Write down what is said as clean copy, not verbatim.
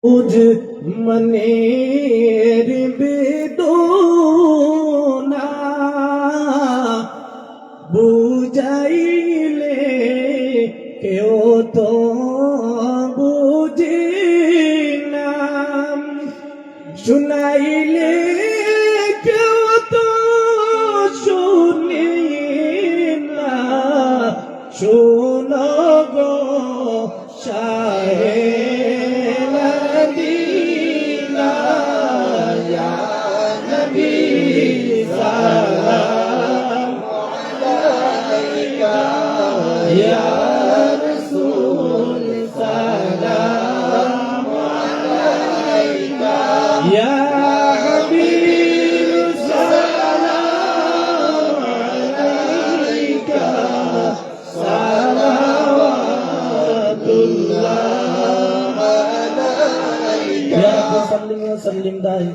বুঝ মনের বেদনা বুঝাইলে কেউ তো বুঝে না, শুনাইলে কেউ তো শুনে না। শোনো গো শাহে মদিনা, ইয়া নবী সালাম আলাইকা, ইয়া রাসূল সালাম আলাইকা, ইয়া হাবিব সালাম আলাইকা, সালাওয়াতুল্লাহ আলাইকা। ইয়া মুসাল্লিম ওয়া সাল্লিম দাইম